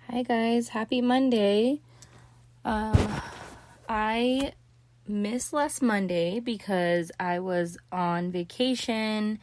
Hi guys, happy Monday. I missed last Monday because I was on vacation,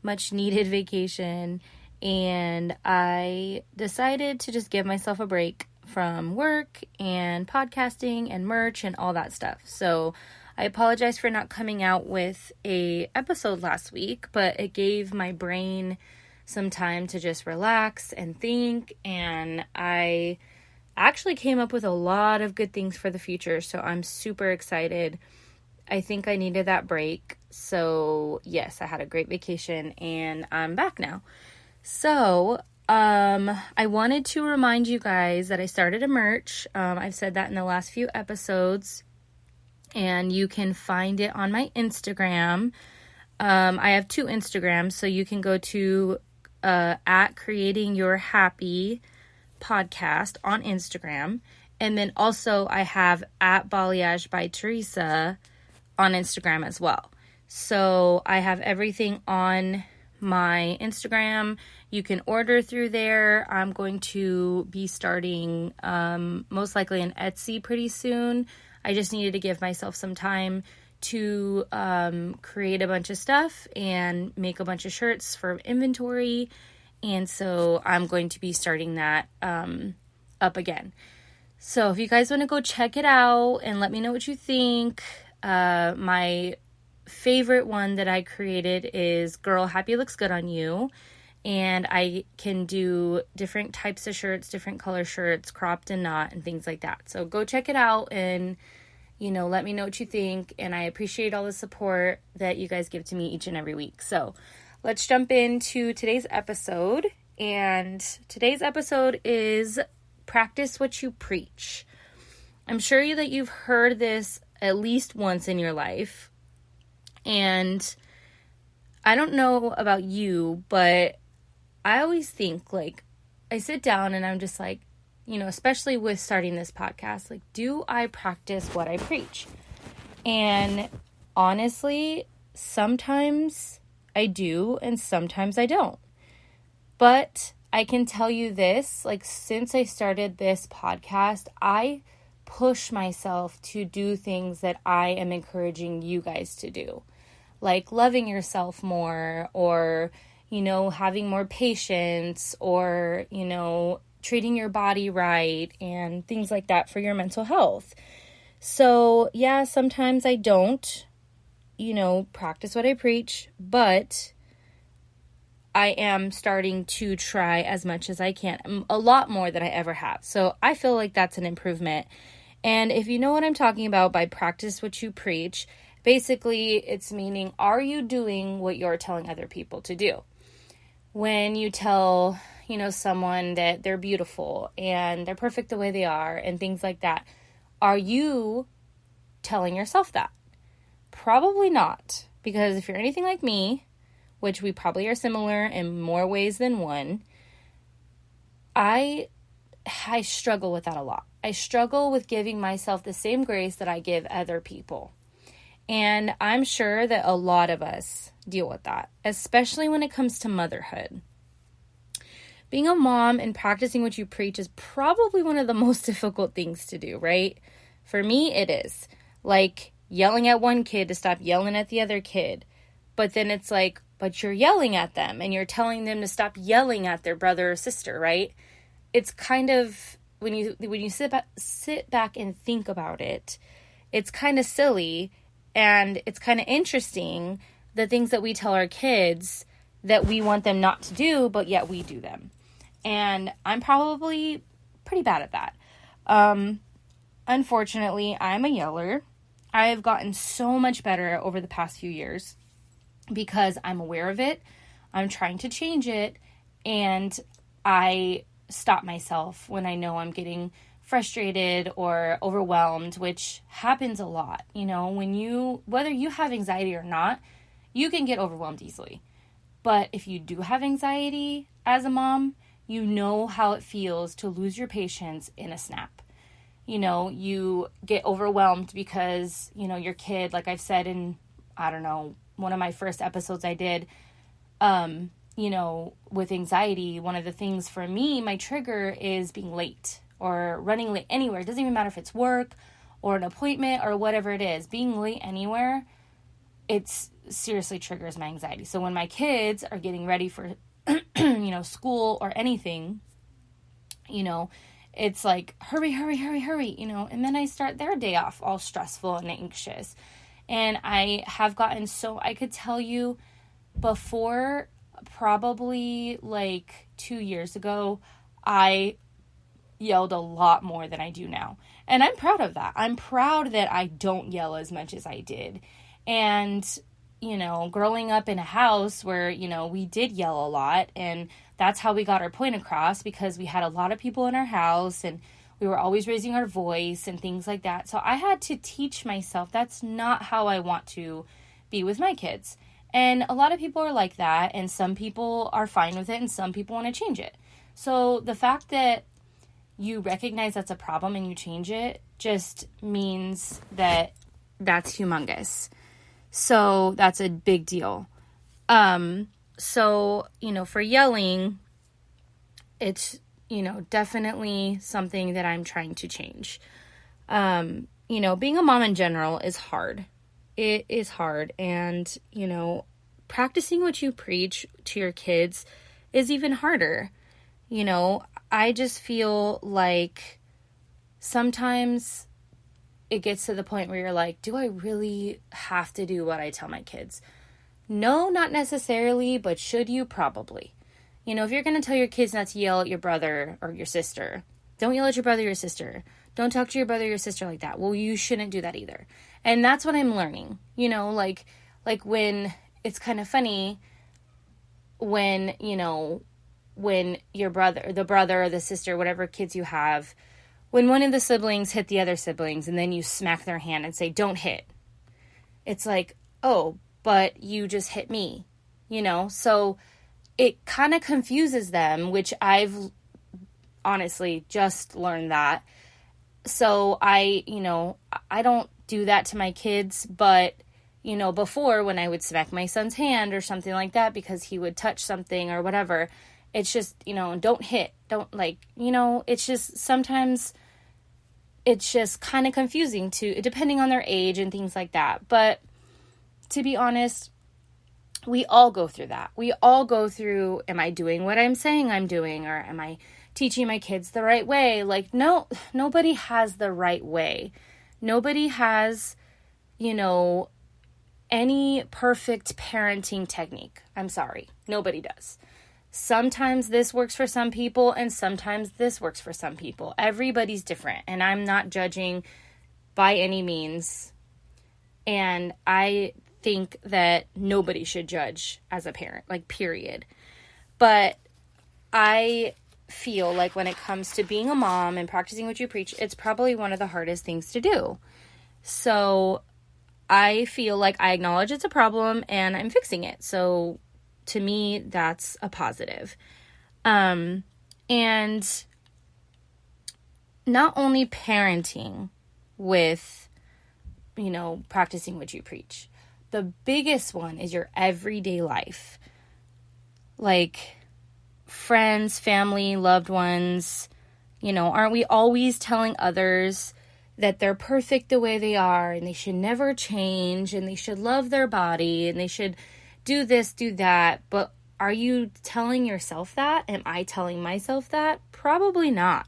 much needed vacation, and I decided to just give myself a break from work and podcasting and merch and all that stuff. So I apologize for not coming out with a episode last week, but it gave my brain some time to just relax and think, and I actually came up with a lot of good things for the future, so I'm super excited. I think I needed that break. So yes, I had a great vacation and I'm back now. So I wanted to remind you guys that I started a merch. I've said that in the last few episodes, and you can find it on my Instagram. I have two Instagrams, so you can go to at Creating Your Happy podcast on Instagram. And then also I have at Balayage by Teresa on Instagram as well. So I have everything on my Instagram. You can order through there. I'm going to be starting most likely an Etsy pretty soon. I just needed to give myself some time to create a bunch of stuff and make a bunch of shirts for inventory. And so I'm going to be starting that up again. So if you guys want to go check it out and let me know what you think. My favorite one that I created is Girl, Happy Looks Good on You. And I can do different types of shirts, different color shirts, cropped and not, and things like that. So go check it out and let me know what you think, and I appreciate all the support that you guys give to me each and every week. So let's jump into today's episode, and today's episode is Practice What You Preach. I'm sure that you've heard this at least once in your life, and I don't know about you, but I always think, I sit down and I'm just like, especially with starting this podcast, do I practice what I preach? And honestly, sometimes I do and sometimes I don't. But I can tell you this, since I started this podcast, I push myself to do things that I am encouraging you guys to do. Like loving yourself more, or, having more patience, or, treating your body right, and things like that for your mental health. So yeah, sometimes I don't, practice what I preach, but I am starting to try as much as I can, a lot more than I ever have. So I feel like that's an improvement. And if you know what I'm talking about by practice what you preach, basically it's meaning, are you doing what you're telling other people to do? When you tell someone that they're beautiful and they're perfect the way they are and things like that, are you telling yourself that? Probably not, because if you're anything like me, which we probably are similar in more ways than one, I struggle with that a lot. I struggle with giving myself the same grace that I give other people. And I'm sure that a lot of us deal with that, especially when it comes to motherhood. Being a mom and practicing what you preach is probably one of the most difficult things to do, right? For me, it is. Like yelling at one kid to stop yelling at the other kid. But then it's like, but you're yelling at them and you're telling them to stop yelling at their brother or sister, right? It's kind of, when you sit back and think about it, it's kind of silly, and it's kind of interesting, the things that we tell our kids that we want them not to do, but yet we do them. And I'm probably pretty bad at that. Unfortunately, I'm a yeller. I have gotten so much better over the past few years because I'm aware of it. I'm trying to change it, and I stop myself when I know I'm getting frustrated or overwhelmed, which happens a lot. Whether you have anxiety or not, you can get overwhelmed easily. But if you do have anxiety as a mom, you know how it feels to lose your patience in a snap. You get overwhelmed because, your kid, like I've said in, one of my first episodes I did, with anxiety, one of the things for me, my trigger is being late or running late anywhere. It doesn't even matter if it's work or an appointment or whatever it is. Being late anywhere, it's seriously triggers my anxiety. So when my kids are getting ready for, school or anything, it's like, hurry, hurry, hurry, hurry, and then I start their day off all stressful and anxious. And I have gotten I could tell you before, probably like 2 years ago, I yelled a lot more than I do now. And I'm proud of that. I'm proud that I don't yell as much as I did. And, growing up in a house where, we did yell a lot, and that's how we got our point across, because we had a lot of people in our house and we were always raising our voice and things like that. So I had to teach myself that's not how I want to be with my kids. And a lot of people are like that, and some people are fine with it, and some people want to change it. So the fact that you recognize that's a problem and you change it just means that that's humongous. So that's a big deal. So, for yelling, it's, definitely something that I'm trying to change. Being a mom in general is hard. It is hard. And, practicing what you preach to your kids is even harder. I just feel like sometimes it gets to the point where you're like, do I really have to do what I tell my kids? No, not necessarily, but should you? Probably. If you're going to tell your kids not to yell at your brother or your sister, don't yell at your brother or your sister. Don't talk to your brother or your sister like that. Well, you shouldn't do that either. And that's what I'm learning. Like when it's kind of funny when, when your the brother or the sister, whatever kids you have, when one of the siblings hit the other siblings and then you smack their hand and say, don't hit. It's like, oh, but you just hit me, So it kind of confuses them, which I've honestly just learned that. So I don't do that to my kids, but, before when I would smack my son's hand or something like that because he would touch something or whatever, it's just, don't hit, don't it's just sometimes it's just kind of confusing depending on their age and things like that. But to be honest, we all go through that. We all go through, am I doing what I'm saying I'm doing? Or am I teaching my kids the right way? Like, no, nobody has the right way. Nobody has, any perfect parenting technique. I'm sorry. Nobody does. Sometimes this works for some people and sometimes this works for some people. Everybody's different, and I'm not judging by any means. And I think that nobody should judge as a parent, period. But I feel like when it comes to being a mom and practicing what you preach, it's probably one of the hardest things to do. So I feel like I acknowledge it's a problem and I'm fixing it. So to me, that's a positive. And not only parenting with, practicing what you preach. The biggest one is your everyday life. Like friends, family, loved ones, aren't we always telling others that they're perfect the way they are and they should never change and they should love their body and they should do this, do that? But are you telling yourself that? Am I telling myself that? Probably not.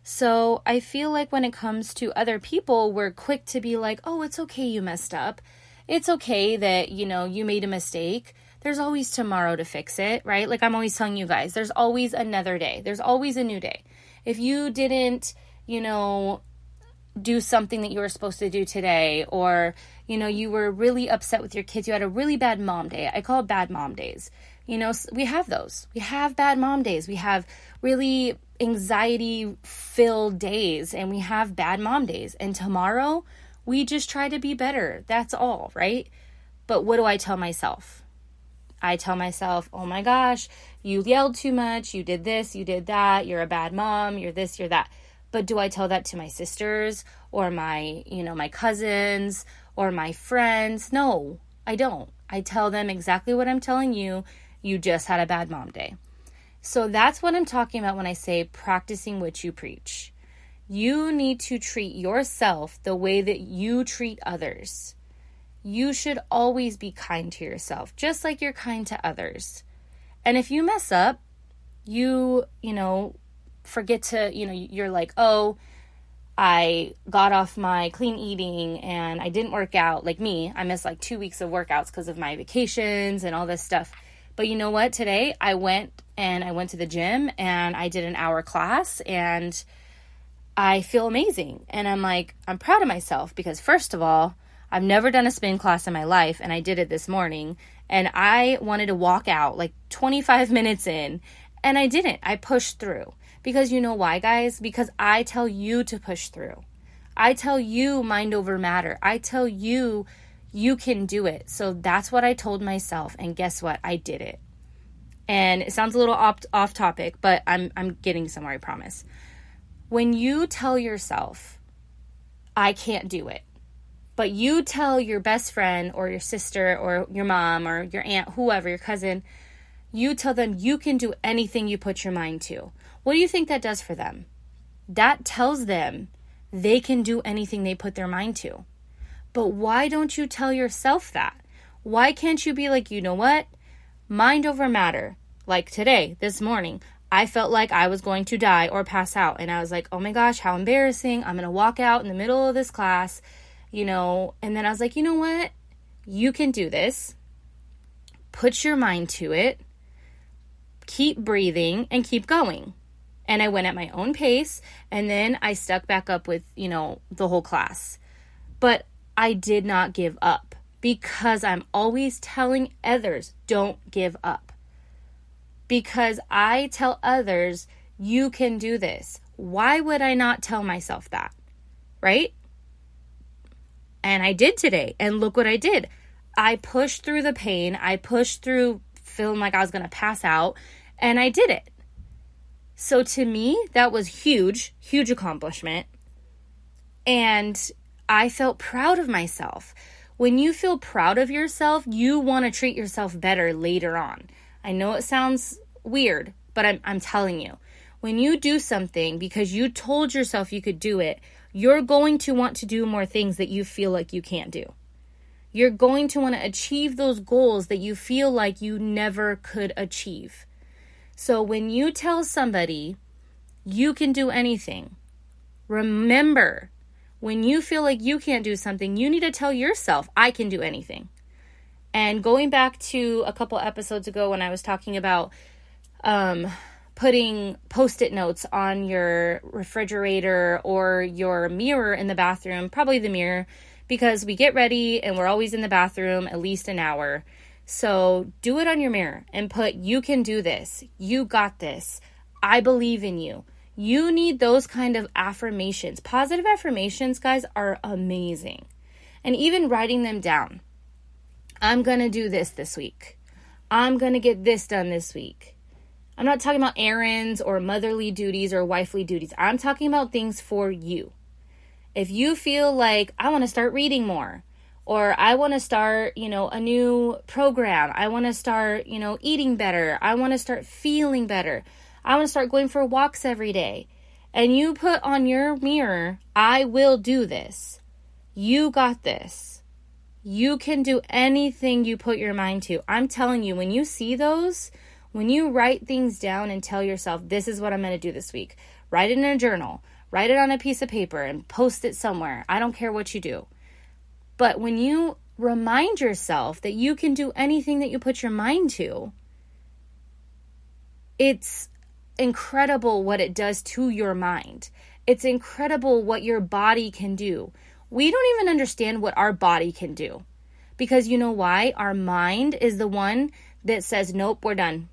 So I feel like when it comes to other people, we're quick to be like, oh, it's okay you messed up. It's okay that, you made a mistake. There's always tomorrow to fix it, right? Like I'm always telling you guys, there's always another day. There's always a new day. If you didn't, do something that you were supposed to do today, or, you were really upset with your kids, you had a really bad mom day. I call it bad mom days. We have those. We have bad mom days. We have really anxiety-filled days, and we have bad mom days. And tomorrow, we just try to be better. That's all, right? But what do I tell myself? I tell myself, oh my gosh, you yelled too much, you did this, you did that, you're a bad mom, you're this, you're that. But do I tell that to my sisters or my cousins or my friends? No, I don't. I tell them exactly what I'm telling you. You just had a bad mom day. So that's what I'm talking about when I say practicing what you preach. You need to treat yourself the way that you treat others. You should always be kind to yourself, just like you're kind to others. And if you mess up, you forget to, you're like, oh, I got off my clean eating and I didn't work out. Like me, I missed like 2 weeks of workouts because of my vacations and all this stuff. But you know what? Today I went to the gym and I did an hour class and I feel amazing. And I'm proud of myself because first of all, I've never done a spin class in my life and I did it this morning. And I wanted to walk out like 25 minutes in and I didn't. I pushed through. Because you know why, guys? Because I tell you to push through. I tell you mind over matter. I tell you you can do it. So that's what I told myself. And guess what? I did it. And it sounds a little off topic, but I'm getting somewhere, I promise. When you tell yourself, I can't do it, but you tell your best friend or your sister or your mom or your aunt, whoever, your cousin, you tell them you can do anything you put your mind to. What do you think that does for them? That tells them they can do anything they put their mind to. But why don't you tell yourself that? Why can't you be like, you know what? Mind over matter. Like today, this morning, I felt like I was going to die or pass out. And I was like, oh my gosh, how embarrassing. I'm going to walk out in the middle of this class, and then I was like, you know what? You can do this. Put your mind to it. Keep breathing and keep going. And I went at my own pace and then I stuck back up with, the whole class. But I did not give up because I'm always telling others, don't give up. Because I tell others, you can do this. Why would I not tell myself that? Right? And I did today. And look what I did. I pushed through the pain. I pushed through feeling like I was going to pass out. And I did it. So to me, that was huge accomplishment. And I felt proud of myself. When you feel proud of yourself, you want to treat yourself better later on. I know it sounds weird, but I'm telling you. When you do something because you told yourself you could do it, you're going to want to do more things that you feel like you can't do. You're going to want to achieve those goals that you feel like you never could achieve. So when you tell somebody you can do anything, remember, when you feel like you can't do something, you need to tell yourself, I can do anything. And going back to a couple episodes ago when I was talking about putting Post-it notes on your refrigerator or your mirror in the bathroom, probably the mirror, because we get ready and we're always in the bathroom at least an hour. So do it on your mirror and put, you can do this. You got this. I believe in you. You need those kind of affirmations. Positive affirmations, guys, are amazing. And even writing them down. I'm going to do this week. I'm going to get this done this week. I'm not talking about errands or motherly duties or wifely duties. I'm talking about things for you. If you feel like I want to start reading more, or I want to start, a new program. I want to start, eating better. I want to start feeling better. I want to start going for walks every day. And you put on your mirror, I will do this. You got this. You can do anything you put your mind to. I'm telling you, when you see those, when you write things down and tell yourself, this is what I'm going to do this week. Write it in a journal. Write it on a piece of paper and post it somewhere. I don't care what you do. But when you remind yourself that you can do anything that you put your mind to, it's incredible what it does to your mind. It's incredible what your body can do. We don't even understand what our body can do. Because you know why? Our mind is the one that says, nope, we're done.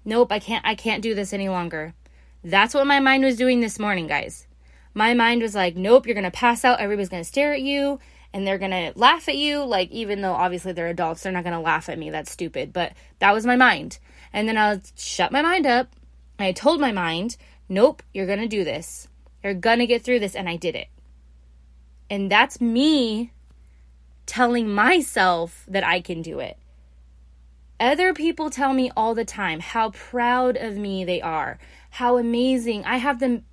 Nope, I can't do this any longer. That's what my mind was doing this morning, guys. My mind was like, nope, you're going to pass out. Everybody's going to stare at you. And they're going to laugh at you, like, even though obviously they're adults, they're not going to laugh at me. That's stupid. But that was my mind. And then I shut my mind up. And I told my mind, nope, you're going to do this. You're going to get through this. And I did it. And that's me telling myself that I can do it. Other people tell me all the time how proud of me they are, how amazing. I have the